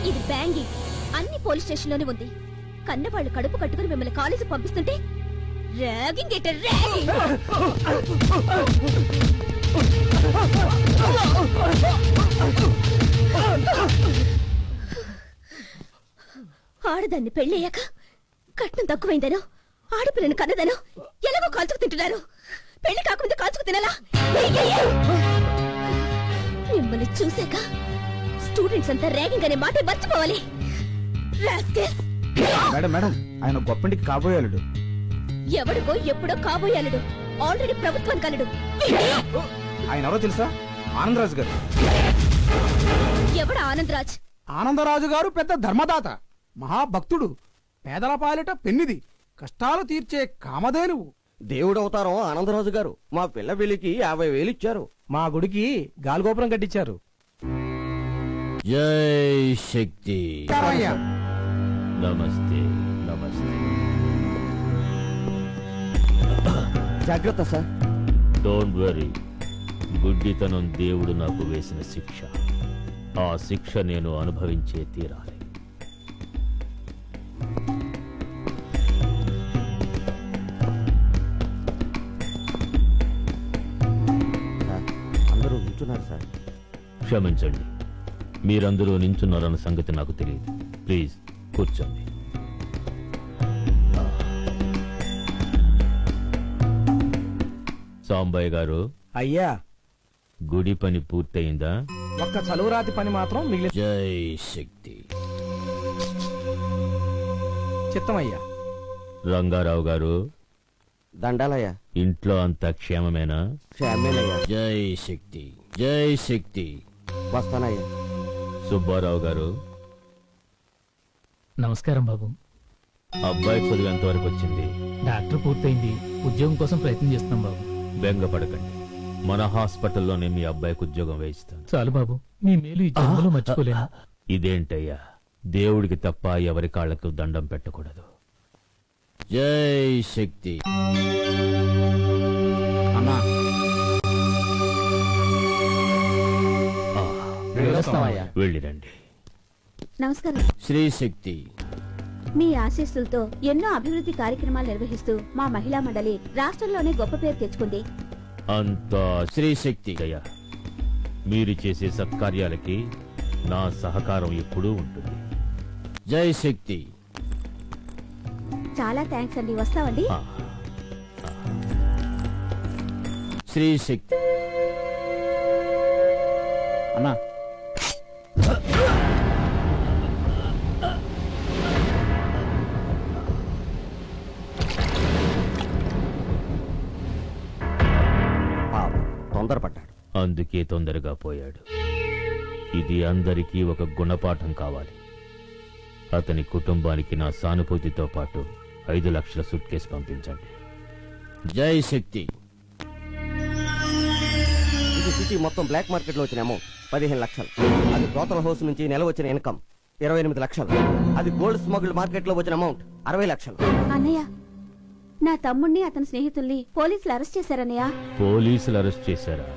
ఇది బ్యాంగింగ్. అన్ని police station లోనే ఉంది. కన్నవాళ్ళు కడుపు కట్టుకుని మిమ్మల్ని కాలేజీ పంపిస్తుంటే ర్యాగింగ్ ఎట ర్యాగింగ్. ఆడదాన్ని పెళ్ళయ్యాక కట్నం తక్కువైందనో ఆడపిల్లని కన్నదనో ఎలాగో కాల్చుకు తింటున్నారు. పెళ్లి కాకముందే కాల్చుకు తినాలా? మిమ్మల్ని చూసాక స్టూడెంట్స్ అంతా ర్యాగింగ్ అనే మాట మర్చిపోవాలి. మేడం మేడం, ఆయన గొప్పంటికి కాబోయాలుడు. ఎవడికో ఎప్పుడో కాబోయాలుడు. ఆల్రెడీ ప్రభుత్వానికి అల్లుడు. ఆయన ఎవరో తెలుసా? ఆనందరాజు గారు. ఎవడ ఆనందరాజ్? ఆనందరాజు గారు పెద్ద ధర్మదాత, మహాభక్తుడు, పేదల పాలిట పెన్నిది, కష్టాలు తీర్చే కామధేనువు. దేవుడవతారం ఆనందరాజు గారు మా పిల్ల పెళ్లికి 50,000 ఇచ్చారు. మా గుడికి గాలిగోపురం కట్టించారు. జై శక్తి. నమస్తే. నమస్తే. జాగ్రత్త సార్. Don't worry. గుడ్డితనం దేవుడు నాకు వేసిన శిక్ష. ఆ శిక్ష నేను అనుభవించే తీరాలి. అందరూ నిల్చున్నారు సార్. క్షమించండి, మీరందరూ నించున్నారన్న సంగతి నాకు తెలియదు. ప్లీజ్ కూర్చోండి. సాంబయ్య గారు, అయ్యా, గుడి పని పూర్తయిందా? ఒక్క చలువరాతి పని మాత్రం మిగిలి. జై శక్తి. చిత్తమయ్యా. రంగారావు గారు, దండాలయ్యా. ఇంట్లో అంతా క్షేమమేనా? క్షేమేనయ్యా. జై శక్తి. జై శక్తి. వస్తానయ్యా. సుబ్బారావు గారు, నమస్కారం బాబు. అబ్బాయి చదువు ఎంతవరకు వచ్చింది? డాక్టర్ పూర్తయింది. ఉద్యోగం కోసం ప్రయత్నం చేస్తున్నాం బాబు. బెంగపడకండి, మన హాస్పిటల్లోనే మీ అబ్బాయికి ఉద్యోగం వేయిస్తాను. చాలు బాబు, మీ మేలు ఈ జన్మలో మర్చిపోలేను. ఇదేంటయ్యా, దేవుడికి తప్ప ఎవరి కాళ్లకు దండం పెట్టకూడదు. జై శక్తి. అన్నా వెళ్ళిరండి. నమస్కారం. శ్రీ శక్తి. మీ ఆశీస్సులతో ఎన్నో అభివృద్ధి కార్యక్రమాలు నిర్వహిస్తూ మా మహిళా మండలి రాష్ట్రంలోనే గొప్ప పేరు తెచ్చుకుంది. అంతా శ్రీ శక్తి. దయ. మీరు చేసే సత్కార్యాలకి నా సహకారం ఎప్పుడూ ఉంటుంది. జై శక్తి. చాలా థ్యాంక్స్ అండి. వస్తామండి. ఆ, శ్రీ శక్తి. అన్నా తొందరపడ్డాడు. అందుకే తొందరగా పోయాడు. ఇది అందరికీ ఒక గుణపాఠం కావాలి. అతని కుటుంబానికి నా సానుభూతితో పాటు 5 లక్షల సూట్ కేసు పంపించండి. జై శక్తి. ఇది సిటీ మొత్తం బ్లాక్ మార్కెట్ లో వచ్చిన అమౌంట్ 15 లక్షలు. అది బ్రోతల్ హౌస్ నుంచి నెల వచ్చిన ఇన్కమ్ 28 లక్షలు. అది గోల్డ్ స్మగుల్డ్ మార్కెట్ లో వచ్చిన అమౌంట్ 60 లక్షలు. అన్నయ్య, నా తమ్ముణ్ణి అతని స్నేహితుల్ని పోలీసులు అరెస్ట్ చేశారన్నయ్య. పోలీసులు అరెస్ట్ చేశారా?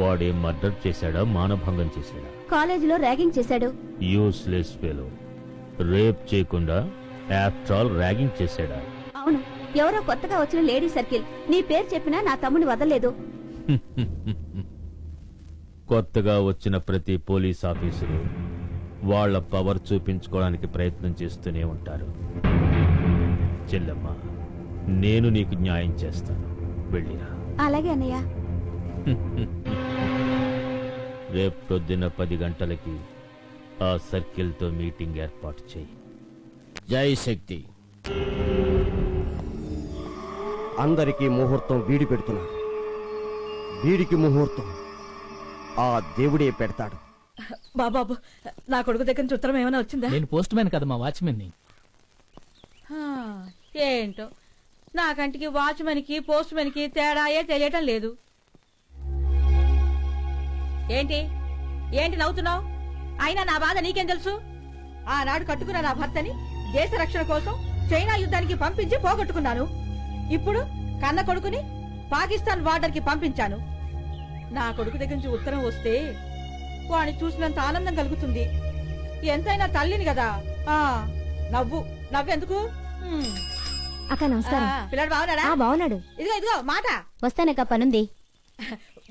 వాడే మర్డర్ చేశాడా, మానభంగం చేశాడా? కాలేజీలో ర్యాగింగ్ చేశాడు. Useless fellow. రేప్ చేయకుండా ఆఫ్టర్ ఆల్ ర్యాగింగ్ చేశాడా? అవును, ఎవరో కొత్తగా వచ్చిన లేడీ సర్కిల్ నీ పేరు చెప్పినా నా తమ్ముని వదలలేదు. కొత్తగా వచ్చిన ప్రతి పోలీస్ ఆఫీసరు వాళ్ళ పవర్ చూపించుకోవడానికి ప్రయత్నం చేస్తూనే ఉంటారు. చెల్లెమ్మ, నేను నీకు న్యాయం చేస్తాను. వెళ్ళిరా. అలాగే అన్నయ్య. రేపు పొద్దున్న 10 గంటలకి ఆ సర్కిల్తో మీటింగ్ ఏర్పాటు చేయి. జై శక్తి. అందరికీ ముహూర్తం వీడి పెడుతున్నాడు. వీడికి ముహూర్తం ఆ దేవుడే పెడతాడు. బాబాబు, నా కొడుకు దగ్గర నుంచి ఉత్తరం ఏమైనా వచ్చిందా? నేను పోస్ట్ మ్యాన్ కదా, మా వాచ్మెన్ ని. ఏంటో నా కంటికి వాచ్మెన్ కి పోస్ట్ మెన్ కి తేడాయే తెలియటం లేదు. ఏంటి ఏంటి నవ్వుతున్నావు? అయినా నా బాధ నీకేం తెలుసు? ఆనాడు కట్టుకున్న నా భర్తని దేశ రక్షణ కోసం చైనా యుద్ధానికి పంపించి పోగొట్టుకున్నాను. ఇప్పుడు కన్న కొడుకుని పాకిస్తాన్ బార్డర్ కి పంపించాను. నా కొడుకు దగ్గర నుంచి ఉత్తరం వస్తే వాడిని చూసినంత ఆనందం కలుగుతుంది. ఎంతైనా తల్లిని కదా. ఆ నవ్వెందుకు? అక్క నమస్కారం. పిల్లాడు బాగున్నాడా? బాగున్నాడు. ఇదిగో మాట. వస్తానక్క, పనుంది.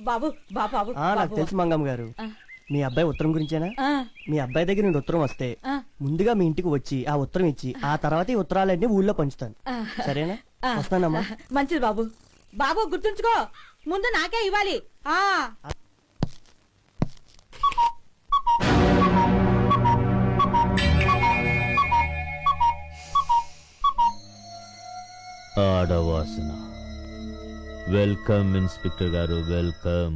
బాబు బాబు నాకు తెలుసు మంగమ్మ గారు, మీ అబ్బాయి ఉత్తరం గురించేనా? మీ అబ్బాయి దగ్గర నుండి ఉత్తరం వస్తే ముందుగా మీ ఇంటికి వచ్చి ఆ ఉత్తరం ఇచ్చి ఆ తర్వాత ఈ ఉత్తరాలన్నీ ఊళ్ళో పంచుతాను. సరేనా? వస్తానమ్మా. మంచిది బాబు. బాబు గుర్తుంచుకో, ముందు నాకే ఇవ్వాలి. ఆడవాసన. వెల్కమ్ ఇన్స్పెక్టర్ గారు, వెల్కమ్.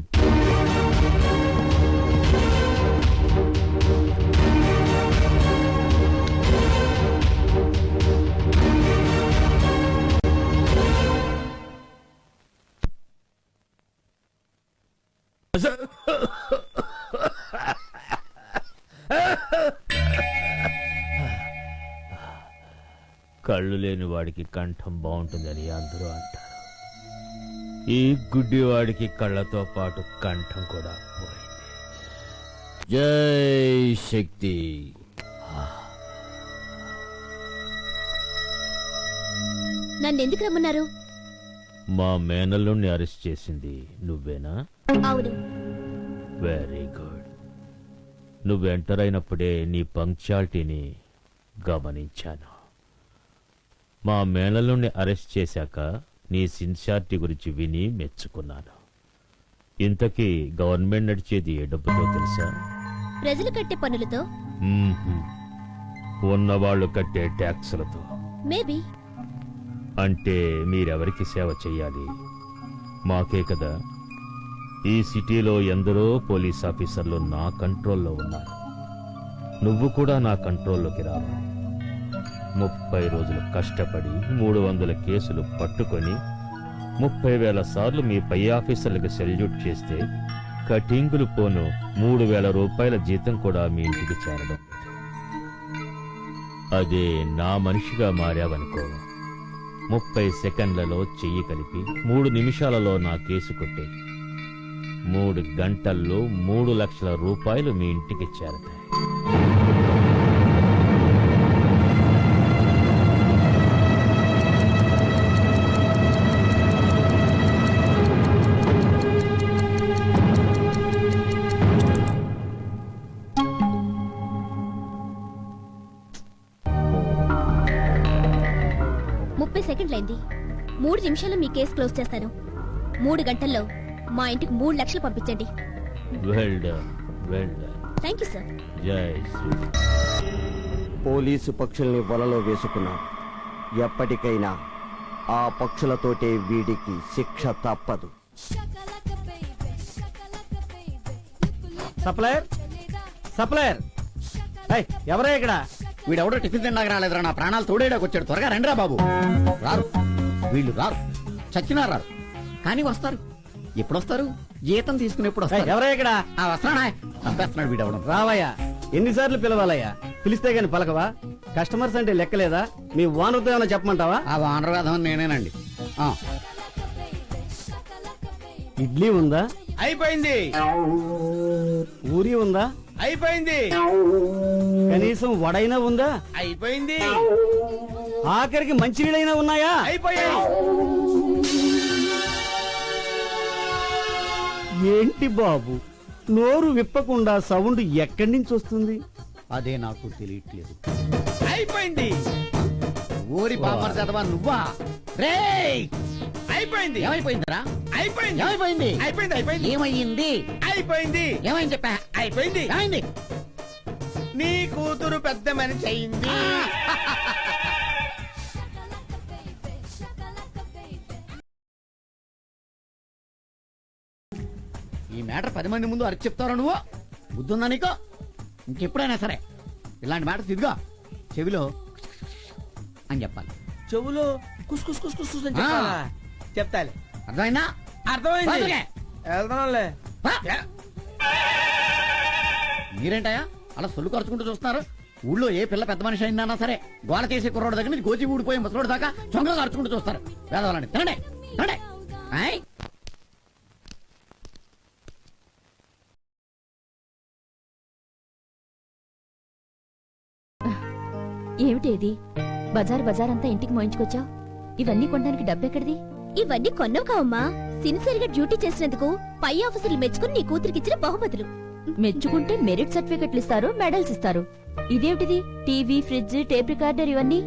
కళ్ళు లేని వాడికి కంఠం బాగుంటుందని అందరూ అంటారు. ఈ గుడ్డి వాడికి కళ్ళతో పాటు కంఠం కూడా పోయింది. జై శక్తి. నన్ను ఎందుకు రమ్మన్నారు? మా మేనల్లుణ్ణి అరెస్ట్ చేసింది నువ్వేనా? అవును. Very good. నువ్వు ఎంటర్ అయినప్పుడే నీ పంక్చువాలిటీని గమనించాను. మా మేనల్లుణ్ణి అరెస్ట్ చేశాక నీ సిన్సియారిటీ గురించి విని మెచ్చుకున్నాను. ఇంతకీ గవర్నమెంట్ నడిచేది ఏ డబ్బుతో తెలుసా? ప్రజలు కట్టే పన్నులతో. ఉన్నవాళ్లు కట్టే ట్యాక్సులతో. మేబీ. అంటే మీరెవరికి సేవ చెయ్యాలి? మాకే కదా. ఈ సిటీలో ఎందరో పోలీస్ ఆఫీసర్లు నా కంట్రోల్లో ఉన్నారు. నువ్వు కూడా నా కంట్రోల్లోకి రావాలి. 30 రోజులు కష్టపడి 300 కేసులు పట్టుకొని 30,000 సార్లు మీ పై ఆఫీసర్లకు సెల్యూట్ చేస్తే కటింగులు పోను 3,000 రూపాయల జీతం కూడా మీ ఇంటికి చేరడం. అదే నా మనిషిగా మారావనుకో, 30 సెకండ్లలో చెయ్యి కలిపి 3 నిమిషాలలో నా కేసు కొట్టే 3 గంటల్లో 3 లక్షల రూపాయలు మీ ఇంటికి చేరతాయి. సెకండ్లైంది. 3 నిమిషాల్లో మీ కేసు క్లోజ్ చేస్తాను. 3 గంటల్లో మా ఇంటికి 3 లక్షలు పంపించండి. Well done, well done. Thank you sir. జై శ్రీ. పోలీసు పక్షుల్ని వలలో వేసుకున్నాం. ఎప్పటికైనా ఆ పక్షులతోటే వీడికి శిక్ష తప్పదు. సప్లయర్, సప్లయర్, ఎవరే ఇక్కడ? వీడెవడో టిఫిన్ తిన్నాక రాలేదురా, నా ప్రాణాలు తోడేడాకు వచ్చాడు. త్వరగా రండిరా బాబు. రారు, వీళ్ళు రారు, చచ్చినా రారు, కానీ వస్తారు. ఎప్పుడు వస్తారు? జీతం తీసుకుని ఎప్పుడు వస్తారు? ఎవరే ఇక్కడ? వస్తున్నాడా? చంపేస్తున్నాడు వీడెవడం. రావయ్యా, ఎన్నిసార్లు పిలవాలయ్యా? పిలిస్తే గాని పలకవా? కస్టమర్స్ అంటే లెక్కలేదా? మీ ఓనర్తో ఏమైనా చెప్పమంటావా? ఆ ఓనర్ వేధం నేనేనండి. ఇడ్లీ ఉందా? అయిపోయింది. పూరి ఉందా? అయిపోయింది. కనీసం వడైనా ఉందా? అయిపోయింది. ఆఖరికి మంచినీళ్ళైనా ఉన్నాయా? అయిపోయాయి. ఏంటి బాబు, నోరు విప్పకుండా సౌండ్ ఎక్కడి నుంచి వస్తుంది? అదే నాకు తెలియట్లేదు. అయిపోయింది. ఊరి పాపర్ చదవా నువ్వా? రేయ్, అయిపోయింది. ఏమైపోయిందిరా? అయిపోయింది. ఏమైపోయింది? అయిపోయింది. అయిపోయింది. ఏమయ్యింది? అయిపోయింది. ఏమైంది చెప్పా? అయిపోయింది. ఏమైంది? నీ కూతురు పెద్ద మనిషి అయింది. ఈ మ్యాటర్ 10 మంది ముందు అరిచి చెప్తారా నువ్వు? బుద్ధుందా నీకు? ఇంకెప్పుడైనా సరే ఇలాంటి మ్యాటర్స్ ఇదిగా చెవిలో అని చెప్పాలి. చెవులో కుస్ కుస్ కుస్ కుస్ అని చెప్పాలా? చెప్తాలే. అర్థమైందా? అర్థమైంది. వెళ్తానులే. మీరేంటయా అలా సొల్లు ఖర్చుకుంటూ చూస్తున్నారు? ఊళ్ళో ఏ పిల్ల పెద్ద మనిషి అయిందన్నా సరే గోల చేసే కుర్రోడు దగ్గర నుంచి గోచి ఊడిపోయి ముసలోడు దాకా చొంగ ఖర్చుకుంటూ చూస్తారు. వేదవాళ్ళని తినండి. ఏమిటేది బజార్ అంతా ఇంటికి మోయించుకొచ్చావు? ఇవన్నీ కొనడానికి డబ్బెక్కడిది? ఇవన్నీ కొన్నావు కావమ్మా, సిన్సియర్ గా డ్యూటీ చేసినందుకు పై ఆఫీసర్లు మెచ్చుకుని నీ కూతురికిచ్చిన బహుమతులు. మెచ్చుకుంటే మెరిట్ సర్టిఫికెట్లు ఇస్తారు, మెడల్స్ ఇస్తారు. ఇదేమిటిది? టీవీ, ఫ్రిడ్జ్, టేప్ రికార్డర్ ఇవన్నీ